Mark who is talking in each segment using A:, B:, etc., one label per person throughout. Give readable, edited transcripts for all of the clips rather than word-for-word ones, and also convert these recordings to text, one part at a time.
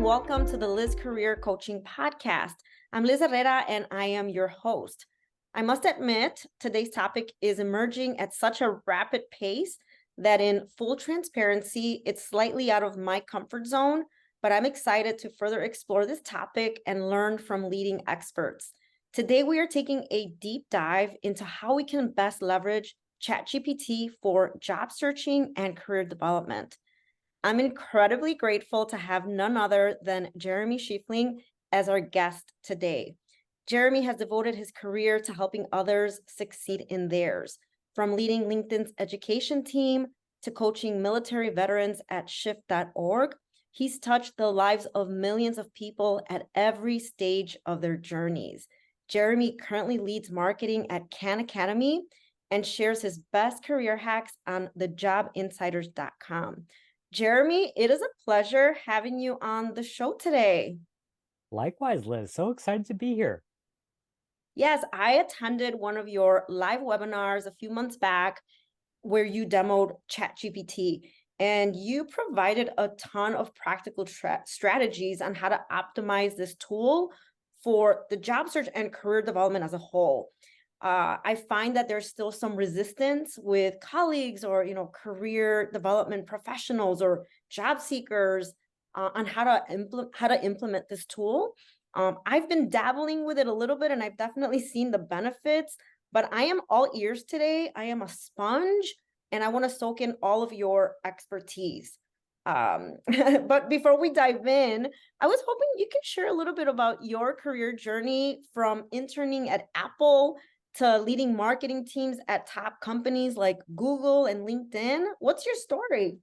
A: and welcome to the Liz Career Coaching Podcast. I'm Liz Herrera, and I am your host. I must admit, today's topic is emerging at such a rapid pace that in full transparency, it's slightly out of my comfort zone, but I'm excited to further explore this topic and learn from leading experts. Today, we are taking a deep dive into how we can best leverage ChatGPT for job searching and career development. I'm incredibly grateful to have none other than Jeremy Schifeling as our guest today. Jeremy has devoted his career to helping others succeed in theirs, from leading LinkedIn's education team to coaching military veterans at shift.org. He's touched the lives of millions of people at every stage of their journeys. Jeremy currently leads marketing at Khan Academy and shares his best career hacks on thejobinsiders.com. Jeremy, it is a pleasure having you on the show today.
B: Likewise, Liz. So excited to be here.
A: Yes, I attended one of your live webinars a few months back where you demoed ChatGPT, and you provided a ton of practical strategies on how to optimize this tool for the job search and career development as a whole. I find that there's still some resistance with colleagues or career development professionals or job seekers on how to implement this tool. I've been dabbling with it a little bit, and I've definitely seen the benefits. But I am all ears today. I am a sponge, and I want to soak in all of your expertise. But before we dive in, I was hoping you could share a little bit about your career journey from interning at Apple to leading marketing teams at top companies like Google and LinkedIn. What's your story?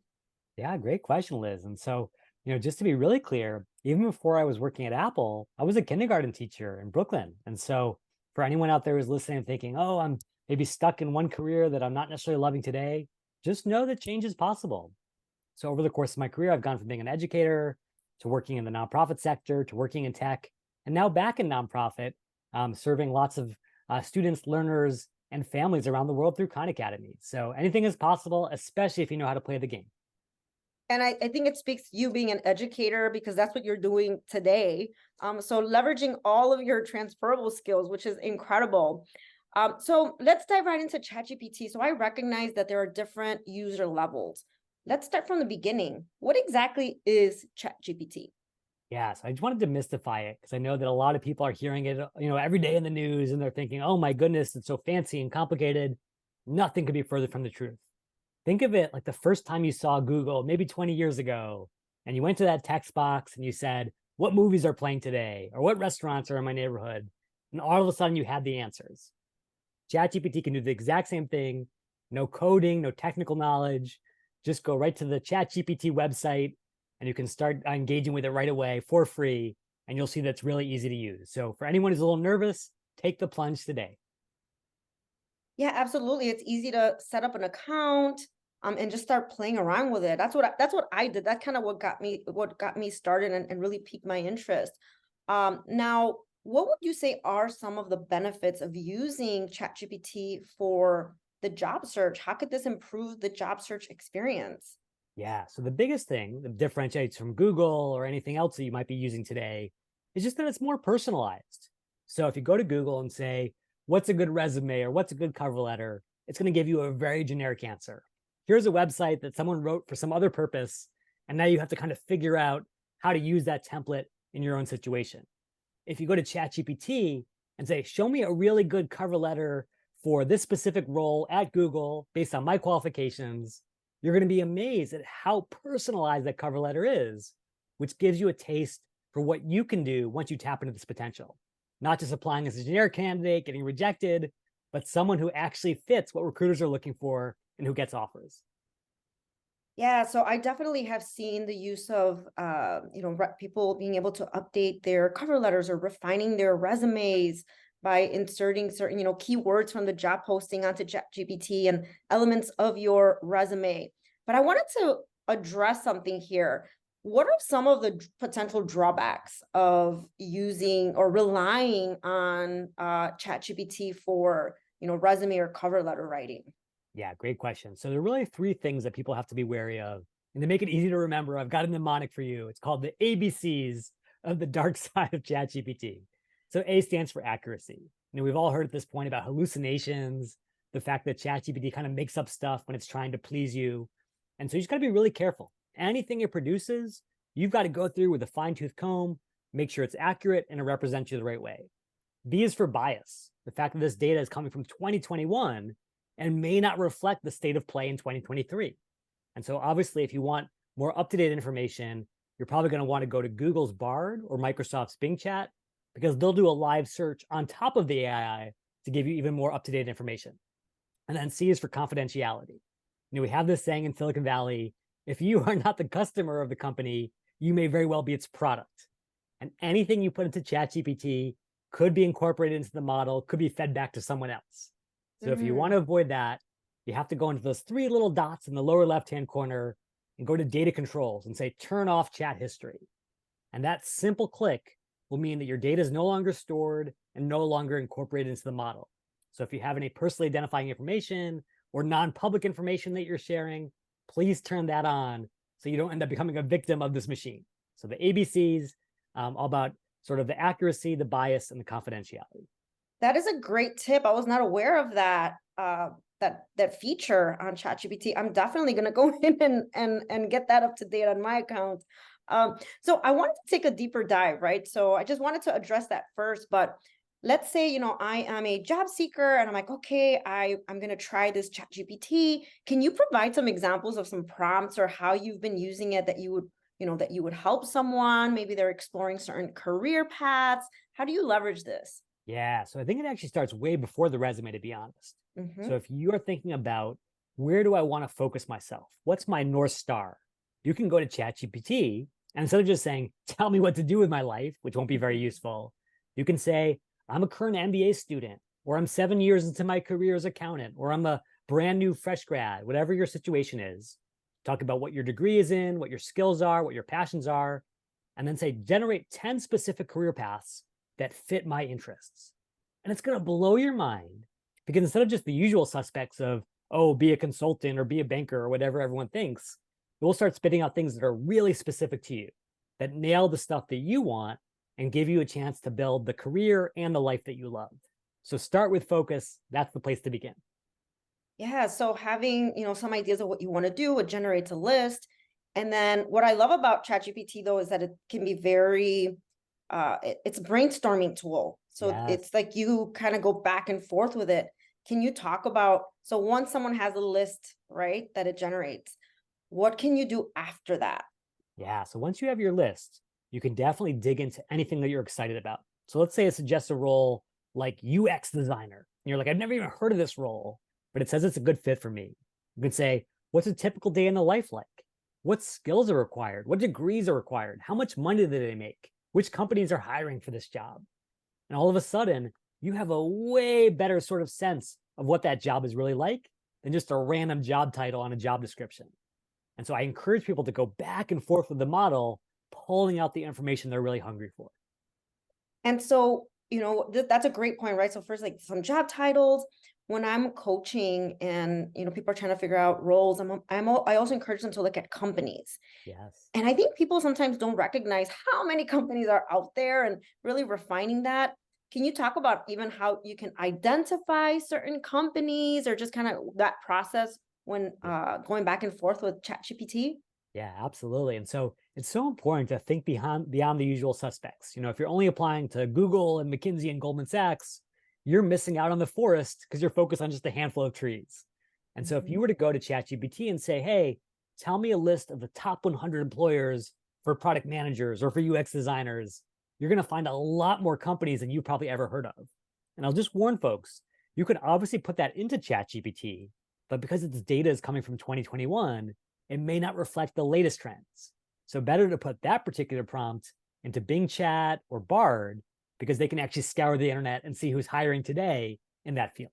B: Yeah, great question, Liz. And so, just to be really clear, even before I was working at Apple, I was a kindergarten teacher in Brooklyn. And so, for anyone out there who's listening and thinking, oh, I'm maybe stuck in one career that I'm not necessarily loving today, just know that change is possible. So, over the course of my career, I've gone from being an educator to working in the nonprofit sector to working in tech, and now back in nonprofit, serving lots of students, learners, and families around the world through Khan Academy. So anything is possible, especially if you know how to play the game.
A: And I think it speaks to you being an educator because that's what you're doing today. So leveraging all of your transferable skills, which is incredible. So let's dive right into ChatGPT. So I recognize that there are different user levels. Let's start from the beginning. What exactly is ChatGPT?
B: Yeah, so I just wanted to demystify it because I know that a lot of people are hearing it, every day in the news, and they're thinking, "Oh my goodness, it's so fancy and complicated." Nothing could be further from the truth. Think of it like the first time you saw Google, maybe 20 years ago, and you went to that text box and you said, "What movies are playing today?" or "What restaurants are in my neighborhood?" And all of a sudden, you had the answers. ChatGPT can do the exact same thing. No coding, no technical knowledge. Just go right to the ChatGPT website and you can start engaging with it right away for free. And you'll see that's really easy to use. So for anyone who's a little nervous, take the plunge today.
A: Yeah, absolutely. It's easy to set up an account and just start playing around with it. That's what I did. That's kind of what got me started and really piqued my interest. Now, what would you say are some of the benefits of using ChatGPT for the job search? How could this improve the job search experience?
B: Yeah. So the biggest thing that differentiates from Google or anything else that you might be using today is just that it's more personalized. So if you go to Google and say, what's a good resume or what's a good cover letter, it's going to give you a very generic answer. Here's a website that someone wrote for some other purpose. And now you have to kind of figure out how to use that template in your own situation. If you go to ChatGPT and say, show me a really good cover letter for this specific role at Google based on my qualifications, you're going to be amazed at how personalized that cover letter is, which gives you a taste for what you can do once you tap into this potential. Not just applying as a generic candidate, getting rejected, but someone who actually fits what recruiters are looking for and who gets offers.
A: Yeah, so I definitely have seen the use of, people being able to update their cover letters or refining their resumes by inserting certain, keywords from the job posting onto ChatGPT and elements of your resume. But I wanted to address something here. What are some of the potential drawbacks of using or relying on ChatGPT for, resume or cover letter writing?
B: Yeah, great question. So there are really three things that people have to be wary of And to make it easy to remember, I've got a mnemonic for you. It's called the ABCs of the dark side of ChatGPT. So A stands for accuracy. We've all heard at this point about hallucinations, the fact that ChatGPT kind of makes up stuff when it's trying to please you. And so you just got to be really careful. Anything it produces, you've got to go through with a fine-tooth comb, make sure it's accurate and it represents you the right way. B is for bias. The fact that this data is coming from 2021 and may not reflect the state of play in 2023. And so obviously, if you want more up-to-date information, you're probably going to want to go to Google's Bard or Microsoft's Bing Chat, because they'll do a live search on top of the AI to give you even more up-to-date information. And then C is for confidentiality. We have this saying in Silicon Valley, if you are not the customer of the company, you may very well be its product. And anything you put into ChatGPT could be incorporated into the model, could be fed back to someone else. So if you want to avoid that, you have to go into those three little dots in the lower left-hand corner and go to data controls and say, turn off chat history. And that simple click will mean that your data is no longer stored and no longer incorporated into the model. So if you have any personally identifying information or non-public information that you're sharing, please turn that on so you don't end up becoming a victim of this machine. So the ABCs, all about sort of the accuracy, the bias, and the confidentiality.
A: That is a great tip. I was not aware of that that feature on ChatGPT. I'm definitely going to go in and get that up to date on my account. So I wanted to take a deeper dive, right? So I just wanted to address that first, but let's say, I am a job seeker and I'm like, okay, I'm going to try this ChatGPT. Can you provide some examples of some prompts or how you've been using it that you would help someone? Maybe they're exploring certain career paths. How do you leverage this?
B: Yeah, so I think it actually starts way before the resume, to be honest. So if you're thinking about where do I want to focus myself? What's my North Star? You can go to ChatGPT and instead of just saying, tell me what to do with my life, which won't be very useful, you can say, I'm a current MBA student, or I'm 7 years into my career as accountant, or I'm a brand new fresh grad, whatever your situation is. Talk about what your degree is in, what your skills are, what your passions are, and then say, generate 10 specific career paths that fit my interests. And it's going to blow your mind because instead of just the usual suspects of, oh, be a consultant or be a banker or whatever everyone thinks, it will start spitting out things that are really specific to you, that nail the stuff that you want and give you a chance to build the career and the life that you love. So start with focus. That's the place to begin.
A: Yeah. So having, some ideas of what you want to do, it generates a list. And then what I love about ChatGPT though, is that it can be very, it's a brainstorming tool. So it's like you kind of go back and forth with it. Can you talk about, so once someone has a list, right, that it generates, what can you do after that?
B: Yeah. So once you have your list, you can definitely dig into anything that you're excited about. So let's say it suggests a role like UX designer. And you're like, I've never even heard of this role, but it says it's a good fit for me. You can say, what's a typical day in the life like? What skills are required? What degrees are required? How much money do they make? Which companies are hiring for this job? And all of a sudden, you have a way better sort of sense of what that job is really like than just a random job title on a job description. And so I encourage people to go back and forth with the model, pulling out the information they're really hungry for.
A: And so, that's a great point, right? So first, like some job titles, when I'm coaching and, people are trying to figure out roles, I also encourage them to look at companies.
B: Yes.
A: And I think people sometimes don't recognize how many companies are out there and really refining that. Can you talk about even how you can identify certain companies or just kind of that process when going back and forth with ChatGPT?
B: Yeah, absolutely. And so it's so important to think beyond the usual suspects. If you're only applying to Google and McKinsey and Goldman Sachs, you're missing out on the forest because you're focused on just a handful of trees. And so if you were to go to ChatGPT and say, hey, tell me a list of the top 100 employers for product managers or for UX designers, you're going to find a lot more companies than you probably ever heard of. And I'll just warn folks, you could obviously put that into ChatGPT, but because its data is coming from 2021, it may not reflect the latest trends. So better to put that particular prompt into Bing Chat or Bard because they can actually scour the internet and see who's hiring today in that field.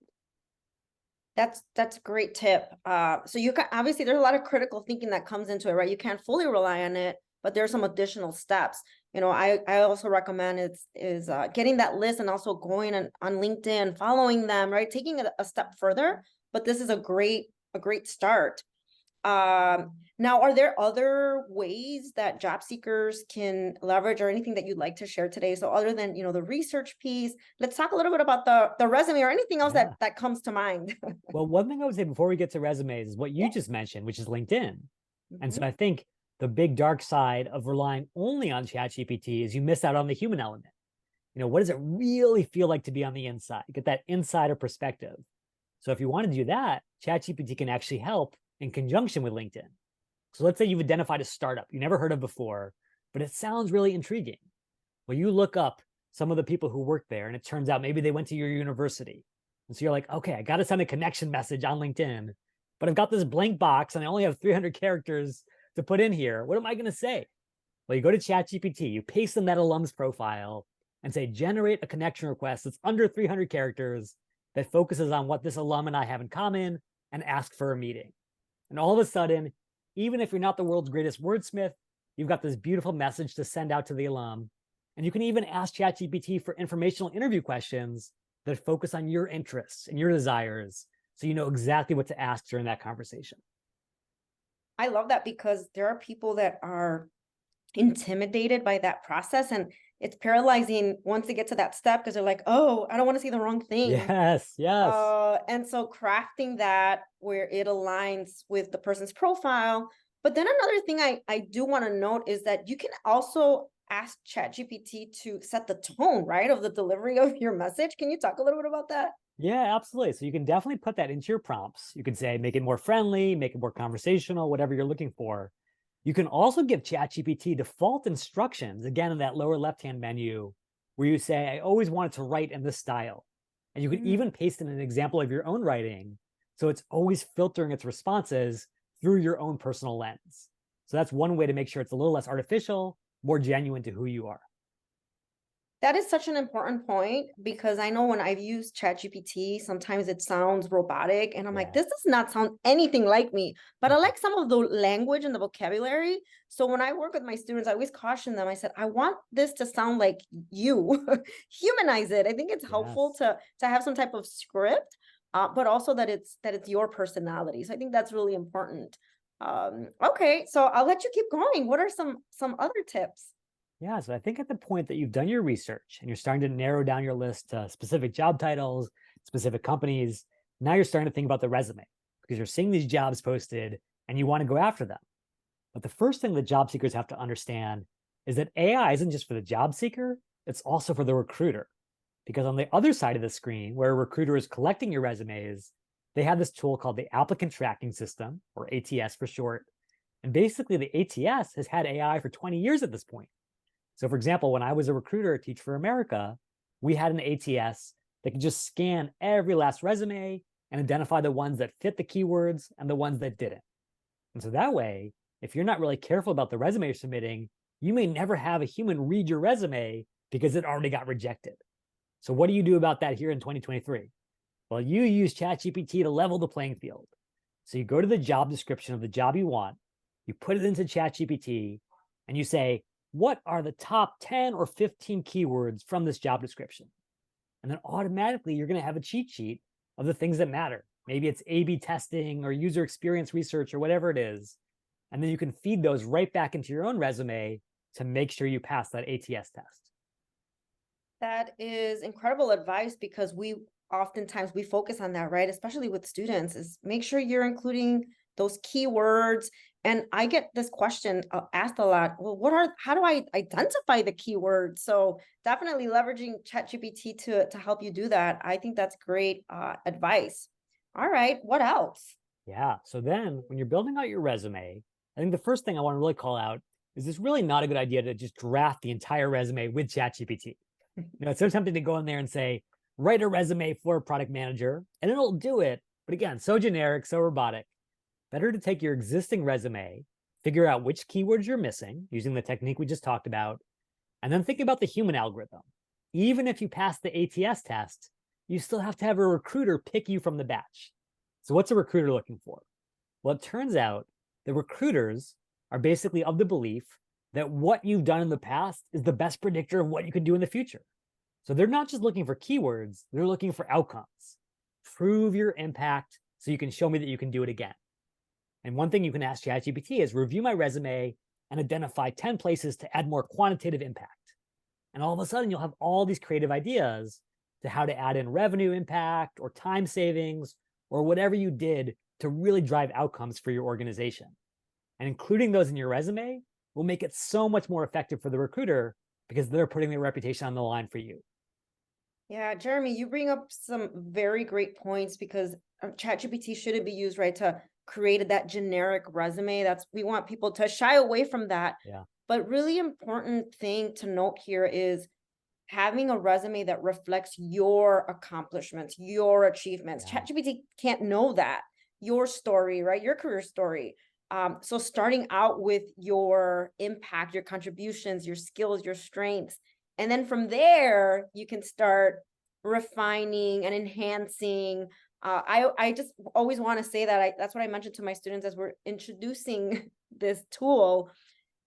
A: That's a great tip. So you can obviously there's a lot of critical thinking that comes into it, right? You can't fully rely on it, but there's some additional steps. I also recommend is getting that list and also going on LinkedIn, following them, right? Taking it a step further, but this is a great start. Now, are there other ways that job seekers can leverage or anything that you'd like to share today? So other than, the research piece, let's talk a little bit about the resume or anything else
B: Yeah.
A: that comes to mind.
B: Well, one thing I would say before we get to resumes is what you
A: Yeah.
B: just mentioned, which is LinkedIn. And so
A: Mhm.
B: I think the big dark side of relying only on ChatGPT is you miss out on the human element. What does it really feel like to be on the inside? Get that insider perspective. So if you want to do that, ChatGPT can actually help in conjunction with LinkedIn. So let's say you've identified a startup you never heard of before, but it sounds really intriguing. Well, you look up some of the people who work there, and it turns out maybe they went to your university. And so you're like, okay, I got to send a connection message on LinkedIn, but I've got this blank box and I only have 300 characters to put in here. What am I going to say? Well, you go to ChatGPT, you paste in that alum's profile and say, generate a connection request that's under 300 characters that focuses on what this alum and I have in common and ask for a meeting. And all of a sudden, even if you're not the world's greatest wordsmith, you've got this beautiful message to send out to the alum. And you can even ask ChatGPT for informational interview questions that focus on your interests and your desires, so you know exactly what to ask during that conversation.
A: I love that because there are people that are intimidated by that process, and it's paralyzing once they get to that step because they're like, oh, I don't want to say the wrong thing.
B: Yes, yes.
A: And so crafting that where it aligns with the person's profile. But then another thing I do want to note is that you can also ask ChatGPT to set the tone, right, of the delivery of your message. Can you talk a little bit about that?
B: Yeah, absolutely. So you can definitely put that into your prompts. You could say, make it more friendly, make it more conversational, whatever you're looking for. You can also give ChatGPT default instructions, again, in that lower left-hand menu, where you say, I always wanted to write in this style. And you could even paste in an example of your own writing. So it's always filtering its responses through your own personal lens. So that's one way to make sure it's a little less artificial, more genuine to who you are.
A: That is such an important point because I know when I've used ChatGPT, sometimes it sounds robotic and I'm like,
B: Yeah.
A: this does not sound anything like me. But I like some of the language and the vocabulary. So when I work with my students, I always caution them. I said, I want this to sound like you. Humanize it. I think it's helpful
B: Yes.
A: to have some type of script, but also that it's your personality. So I think that's really important. Okay, so I'll let you keep going. What are some other tips?
B: Yeah, so I think at the point that you've done your research and you're starting to narrow down your list to specific job titles, specific companies, now you're starting to think about the resume because you're seeing these jobs posted and you want to go after them. But the first thing that job seekers have to understand is that AI isn't just for the job seeker, it's also for the recruiter. Because on the other side of the screen, where a recruiter is collecting your resumes, they have this tool called the applicant tracking system, or ATS for short. And basically, the ATS has had AI for 20 years at this point. So, for example, when I was a recruiter at Teach for America, we had an ATS that could just scan every last resume and identify the ones that fit the keywords and the ones that didn't. And so that way, if you're not really careful about the resume you're submitting, you may never have a human read your resume because it already got rejected. So, what do you do about that here in 2023? Well, you use ChatGPT to level the playing field. So, you go to the job description of the job you want, you put it into ChatGPT, and you say, what are the top 10 or 15 keywords from this job description? And then automatically you're going to have a cheat sheet of the things that matter. Maybe it's A/B testing or user experience research or whatever it is. And then you can feed those right back into your own resume to make sure you pass that ATS test.
A: That is incredible advice because we oftentimes we focus on that, right? Especially with students, is make sure you're including those keywords. And I get this question asked a lot. Well, how do I identify the keywords? So definitely leveraging ChatGPT to help you do that. I think that's great advice. All right, what else?
B: Yeah. So then when you're building out your resume, I think the first thing I want to really call out is it's really not a good idea to just draft the entire resume with ChatGPT. It's so tempting to go in there and say, write a resume for a product manager, and it'll do it. But again, so generic, so robotic. Better to take your existing resume, figure out which keywords you're missing using the technique we just talked about, and then think about the human algorithm. Even if you pass the ATS test, you still have to have a recruiter pick you from the batch. So, what's a recruiter looking for? Well, it turns out the recruiters are basically of the belief that what you've done in the past is the best predictor of what you can do in the future. So they're not just looking for keywords, they're looking for outcomes. Prove your impact so you can show me that you can do it again. And one thing you can ask ChatGPT is review my resume and identify 10 places to add more quantitative impact. And all of a sudden, you'll have all these creative ideas to how to add in revenue impact or time savings or whatever you did to really drive outcomes for your organization. And including those in your resume will make it so much more effective for the recruiter because they're putting their reputation on the line for you.
A: Yeah, Jeremy, you bring up some very great points because ChatGPT shouldn't be used, right, to create that generic resume. We want people to shy away from that.
B: Yeah.
A: But really important thing to note here is having a resume that reflects your accomplishments, your achievements.
B: Yeah.
A: ChatGPT can't know that, your story, right? Your career story. So starting out with your impact, your contributions, your skills, your strengths, and then from there, you can start refining and enhancing. I just always want to say that that's what I mentioned to my students as we're introducing this tool.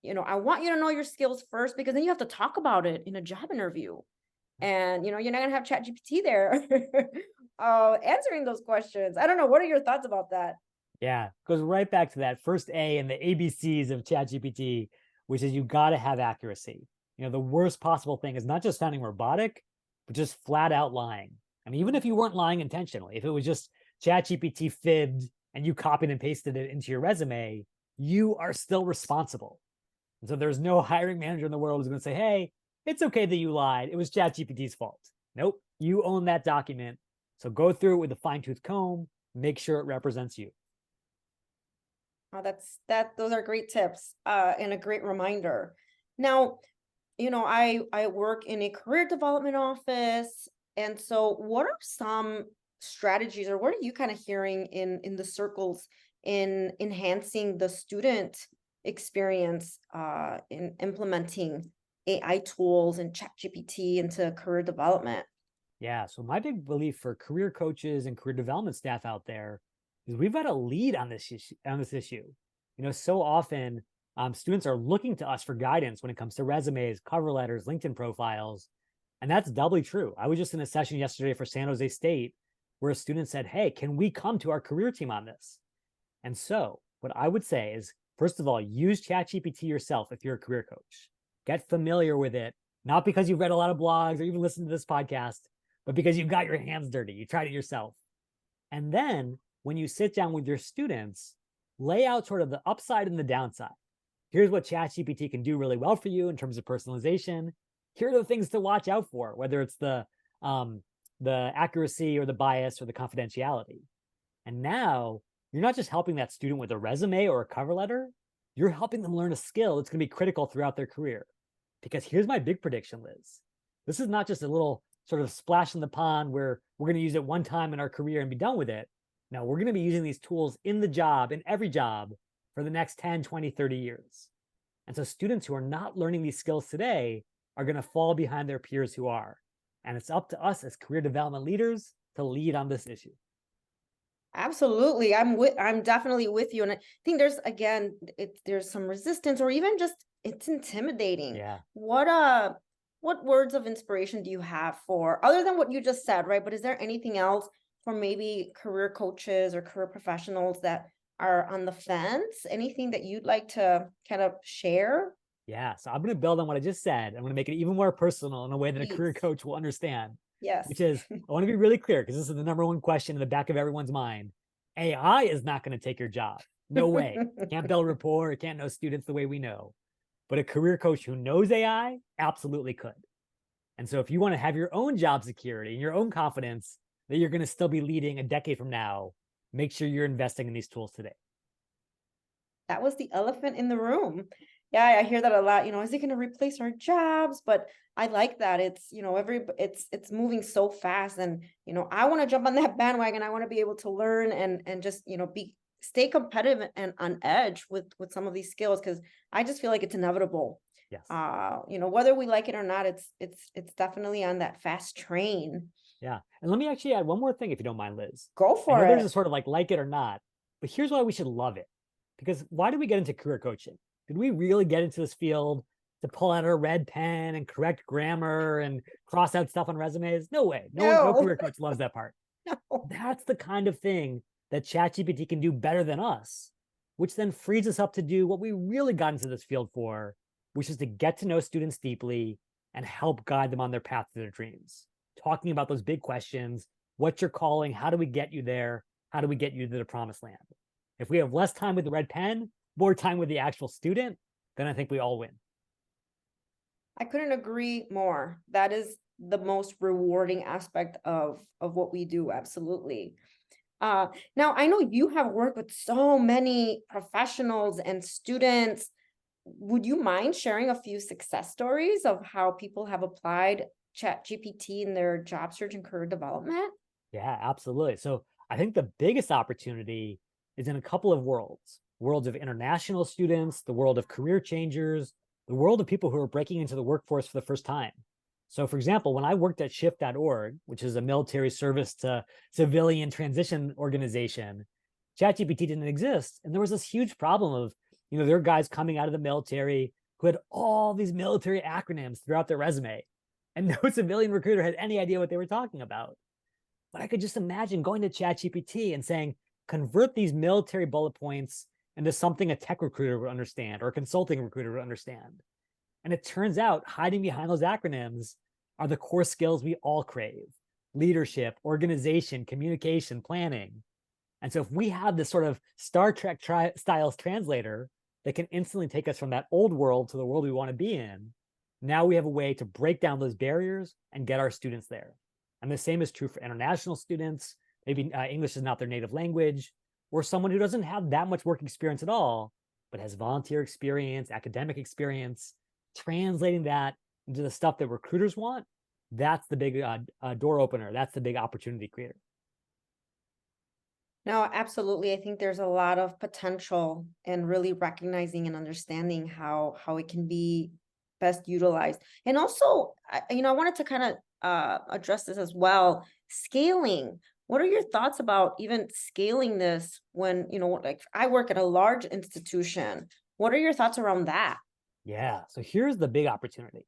A: I want you to know your skills first because then you have to talk about it in a job interview. And, you're not going to have ChatGPT there answering those questions. I don't know. What are your thoughts about that?
B: Yeah, goes right back to that first A in the ABCs of ChatGPT, which is you got to have accuracy. The worst possible thing is not just sounding robotic, but just flat out lying. I mean, even if you weren't lying intentionally, if it was just ChatGPT fibbed and you copied and pasted it into your resume, you are still responsible. And so there's no hiring manager in the world who's going to say, hey, it's okay that you lied. It was ChatGPT's fault. Nope, you own that document. So go through it with a fine-tooth comb, make sure it represents you.
A: Oh, those are great tips and a great reminder. Now, I work in a career development office. And so what are some strategies or what are you kind of hearing in the circles in enhancing the student experience in implementing AI tools and ChatGPT into career development?
B: Yeah, so my big belief for career coaches and career development staff out there is we've got to lead on this issue. So often students are looking to us for guidance when it comes to resumes, cover letters, LinkedIn profiles. And that's doubly true. I was just in a session yesterday for San Jose State where a student said, hey, can we come to our career team on this? And so what I would say is, first of all, use ChatGPT yourself if you're a career coach. Get familiar with it, not because you've read a lot of blogs or even listened to this podcast, but because you've got your hands dirty. You tried it yourself. And then when you sit down with your students, lay out sort of the upside and the downside. Here's what ChatGPT can do really well for you in terms of personalization. Here are the things to watch out for, whether it's the accuracy or the bias or the confidentiality. And now you're not just helping that student with a resume or a cover letter, you're helping them learn a skill that's going to be critical throughout their career. Because here's my big prediction, Liz. This is not just a little sort of splash in the pond where we're going to use it one time in our career and be done with it. No, we're going to be using these tools in the job, in every job, for the next 10, 20, 30 years. And so students who are not learning these skills today are going to fall behind their peers who are. And it's up to us as career development leaders to lead on this issue.
A: Absolutely. I'm definitely with you. And I think there's some resistance or even just it's intimidating.
B: Yeah.
A: What words of inspiration do you have for other than what you just said, right? But is there anything else for maybe career coaches or career professionals that are on the fence? Anything that you'd like to kind of share?
B: Yeah. So I'm going to build on what I just said. I'm going to make it even more personal in a way that a career
A: Please.
B: coach will understand.
A: Yes.
B: Which is, I want to be really clear because this is the number one question in the back of everyone's mind. AI is not going to take your job. No way. It can't build rapport. It can't know students the way we know. But a career coach who knows AI absolutely could. And so if you want to have your own job security and your own confidence that you're going to still be leading a decade from now, make sure you're investing in these tools today.
A: That was the elephant in the room. Yeah, I hear that a lot. Is it going to replace our jobs? But I like that. It's, it's moving so fast. And, I want to jump on that bandwagon. I want to be able to learn and just, stay competitive and on edge with some of these skills, because I just feel like it's inevitable.
B: Yes.
A: Whether we like it or not, it's definitely on that fast train.
B: Yeah. And let me actually add one more thing, if you don't mind, Liz.
A: Go for it.
B: There's a sort of like it or not, but here's why we should love it. Because why did we get into career coaching? Did we really get into this field to pull out our red pen and correct grammar and cross out stuff on resumes? No way. No career coach loves that part.
A: No.
B: That's the kind of thing that ChatGPT can do better than us. which then frees us up to do what we really got into this field for, which is to get to know students deeply and help guide them on their path to their dreams. Talking about those big questions, what's your calling? How do we get you there? How do we get you to the promised land? If we have less time with the red pen, more time with the actual student, then I think we all win.
A: I couldn't agree more. That is the most rewarding aspect of what we do. Absolutely. Now, I know you have worked with so many professionals and students. Would you mind sharing a few success stories of how people have applied ChatGPT in their job search and career development?
B: Yeah, absolutely. So I think the biggest opportunity is in a couple of worlds of international students, the world of career changers, the world of people who are breaking into the workforce for the first time. So, for example, when I worked at shift.org, which is a military service to civilian transition organization, ChatGPT didn't exist. And there was this huge problem of, there are guys coming out of the military who had all these military acronyms throughout their resume, and no civilian recruiter had any idea what they were talking about. But I could just imagine going to ChatGPT and saying, convert these military bullet points into something a tech recruiter would understand or a consulting recruiter would understand. And it turns out hiding behind those acronyms are the core skills we all crave: leadership, organization, communication, planning. And so if we have this sort of Star Trek styles translator that can instantly take us from that old world to the world we want to be in, now we have a way to break down those barriers and get our students there. And the same is true for international students. Maybe English is not their native language, or someone who doesn't have that much work experience at all, but has volunteer experience, academic experience. Translating that into the stuff that recruiters want, that's the big door opener. That's the big opportunity creator.
A: No, absolutely. I think there's a lot of potential and really recognizing and understanding how it can be best utilized. And also, I wanted to kind of address this as well. Scaling. What are your thoughts about even scaling this when, like I work at a large institution? What are your thoughts around that?
B: Yeah. So here's the big opportunity.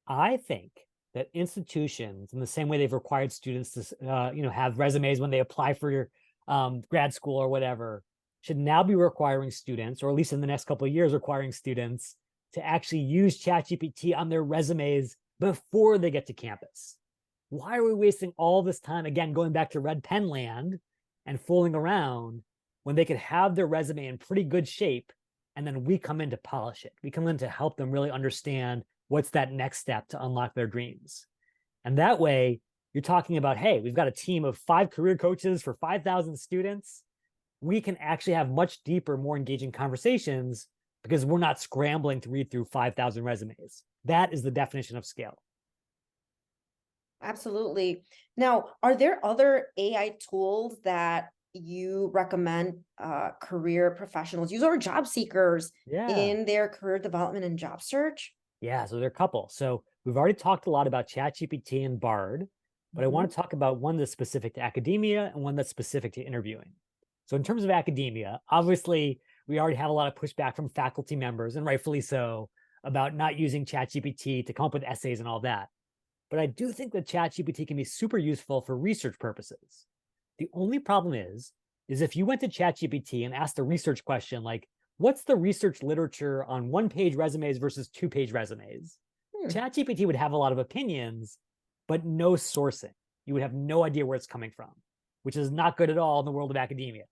B: I think that institutions, in the same way they've required students to, have resumes when they apply for your grad school or whatever, should now be requiring students, or at least in the next couple of years, requiring students to actually use ChatGPT on their resumes before they get to campus. Why are we wasting all this time, again, going back to red pen land and fooling around when they could have their resume in pretty good shape, and then we come in to polish it? We come in to help them really understand what's that next step to unlock their dreams. And that way, you're talking about, hey, we've got a team of 5 career coaches for 5,000 students. We can actually have much deeper, more engaging conversations because we're not scrambling to read through 5,000 resumes. That is the definition of scale.
A: Absolutely. Now, are there other AI tools that you recommend career professionals use, or job seekers in their career development and job search?
B: Yeah, so there are a couple. So we've already talked a lot about ChatGPT and Bard, but I want to talk about one that's specific to academia and one that's specific to interviewing. So in terms of academia, obviously, we already have a lot of pushback from faculty members, and rightfully so, about not using ChatGPT to come up with essays and all that. But I do think that ChatGPT can be super useful for research purposes. The only problem is if you went to ChatGPT and asked a research question like, what's the research literature on 1-page resumes versus 2-page resumes? ChatGPT would have a lot of opinions, but no sourcing. You would have no idea where it's coming from, which is not good at all in the world of academia.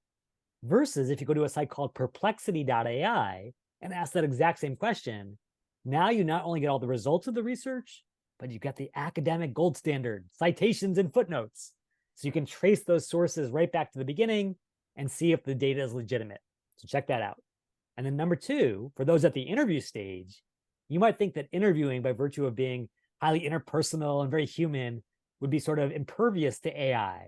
B: Versus if you go to a site called perplexity.ai and ask that exact same question, now you not only get all the results of the research, but you get the academic gold standard, citations and footnotes. So you can trace those sources right back to the beginning and see if the data is legitimate. So check that out. And then number 2, for those at the interview stage, you might think that interviewing, by virtue of being highly interpersonal and very human, would be sort of impervious to AI.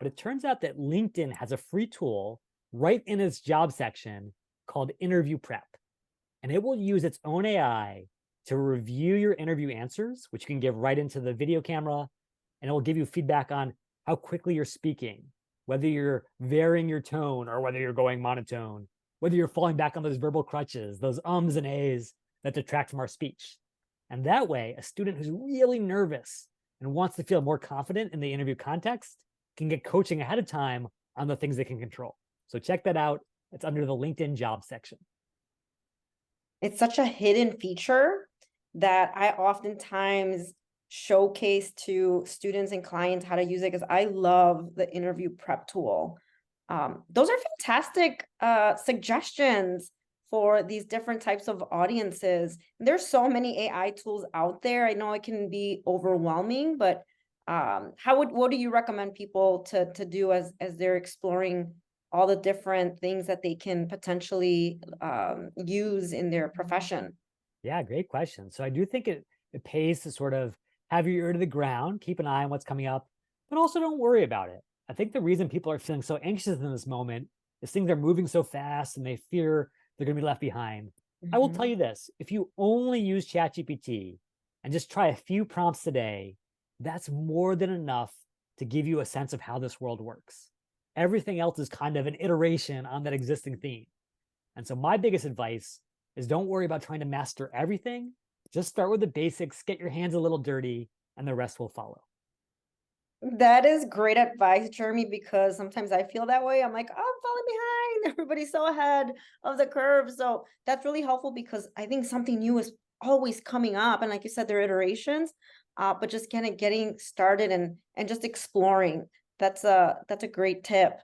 B: But it turns out that LinkedIn has a free tool right in its job section called Interview Prep. And it will use its own AI to review your interview answers, which you can give right into the video camera, and it will give you feedback on how quickly you're speaking, whether you're varying your tone or whether you're going monotone, whether you're falling back on those verbal crutches, those ums and ahs that detract from our speech. And that way, a student who's really nervous and wants to feel more confident in the interview context can get coaching ahead of time on the things they can control. So check that out, It's under the LinkedIn jobs section.
A: It's such a hidden feature that I oftentimes showcase to students and clients how to use it because I love the interview prep tool. Those are fantastic suggestions for these different types of audiences. There's so many AI tools out there. I know it can be overwhelming, but what do you recommend people to do as they're exploring all the different things that they can potentially use in their profession?
B: Yeah, great question. So I do think it pays to sort of have your ear to the ground, keep an eye on what's coming up, but also don't worry about it. I think the reason people are feeling so anxious in this moment is things are moving so fast and they fear they're going to be left behind. I will tell you this, if you only use ChatGPT and just try a few prompts today, that's more than enough to give you a sense of how this world works. Everything else is kind of an iteration on that existing theme. And so my biggest advice is don't worry about trying to master everything. Just start with the basics, get your hands a little dirty, and the rest will follow.
A: That is great advice, Jeremy, because sometimes I feel that way. I'm like, oh, I'm falling behind. Everybody's so ahead of the curve. So that's really helpful because I think something new is always coming up. And like you said, there are iterations, but just kind of getting started and just exploring. That's a great tip.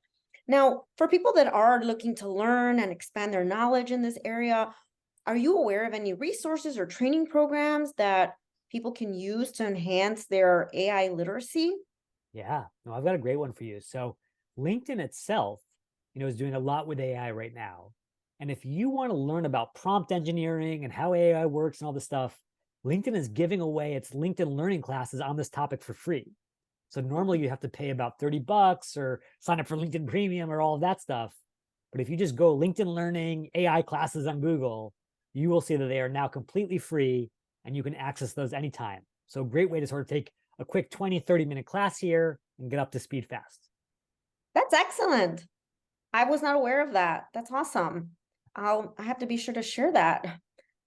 A: Now, for people that are looking to learn and expand their knowledge in this area, are you aware of any resources or training programs that people can use to enhance their AI literacy?
B: Yeah, no, I've got a great one for you. So LinkedIn itself, is doing a lot with AI right now. And if you want to learn about prompt engineering and how AI works and all this stuff, LinkedIn is giving away its LinkedIn learning classes on this topic for free. So normally you have to pay about $30 or sign up for LinkedIn Premium or all of that stuff. But if you just go LinkedIn Learning AI classes on Google, you will see that they are now completely free and you can access those anytime. So great way to sort of take a quick 20, 30-minute class here and get up to speed fast.
A: That's excellent. I was not aware of that. That's awesome. I have to be sure to share that.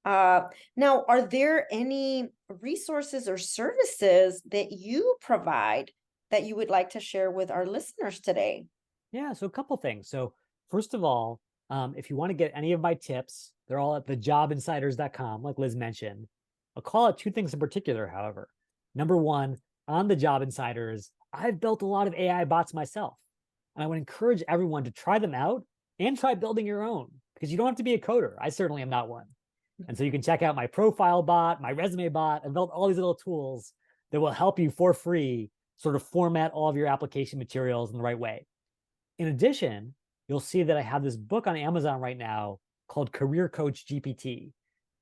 A: Now, are there any resources or services that you provide that you would like to share with our listeners today?
B: Yeah, so a couple things. So first of all, if you want to get any of my tips, they're all at thejobinsiders.com, like Liz mentioned. I'll call out two things in particular, however. Number one, on the Job Insiders, I've built a lot of AI bots myself. And I would encourage everyone to try them out and try building your own because you don't have to be a coder. I certainly am not one. And so you can check out my profile bot, my resume bot, and build all these little tools that will help you for free sort of format all of your application materials in the right way. In addition, you'll see that I have this book on Amazon right now called Career Coach GPT.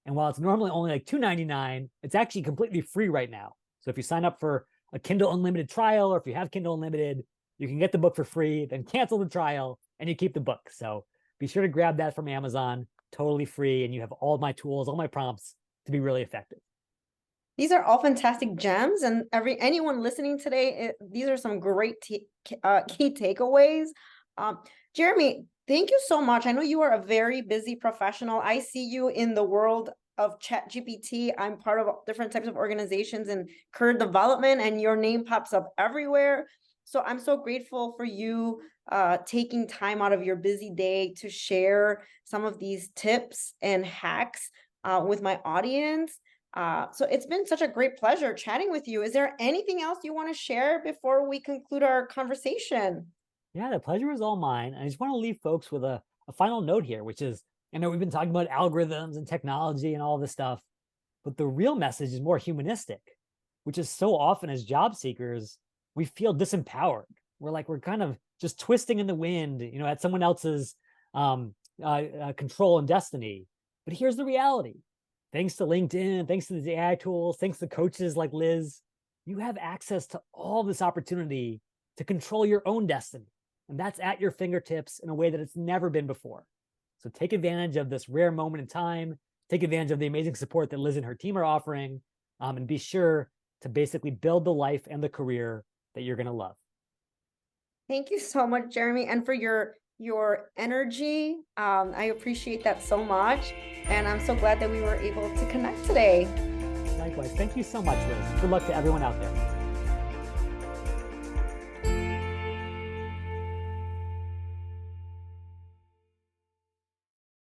B: And while it's normally only like $2.99, it's actually completely free right now. So if you sign up for a Kindle Unlimited trial, or if you have Kindle Unlimited, you can get the book for free, then cancel the trial, and you keep the book. So be sure to grab that from Amazon, totally free, and you have all my tools, all my prompts to be really effective.
A: These are all fantastic gems, and anyone listening today, these are some great key takeaways. Jeremy, thank you so much. I know you are a very busy professional. I see you in the world of ChatGPT. I'm part of different types of organizations and career development, and your name pops up everywhere. So I'm so grateful for you taking time out of your busy day to share some of these tips and hacks with my audience. So it's been such a great pleasure chatting with you. Is there anything else you want to share before we conclude our conversation?
B: Yeah, the pleasure is all mine. I just want to leave folks with a final note here, which is, I know we've been talking about algorithms and technology and all this stuff, but the real message is more humanistic, which is so often as job seekers, we feel disempowered. We're kind of just twisting in the wind, at someone else's control and destiny. But here's the reality. Thanks to LinkedIn, thanks to these AI tools, thanks to coaches like Liz, you have access to all this opportunity to control your own destiny. And that's at your fingertips in a way that it's never been before. So take advantage of this rare moment in time, take advantage of the amazing support that Liz and her team are offering, and be sure to basically build the life and the career that you're going to love.
A: Thank you so much, Jeremy, and for your energy. I appreciate that so much. And I'm so glad that we were able to connect today.
B: Likewise. Thank you so much, Liz. Good luck to everyone out there.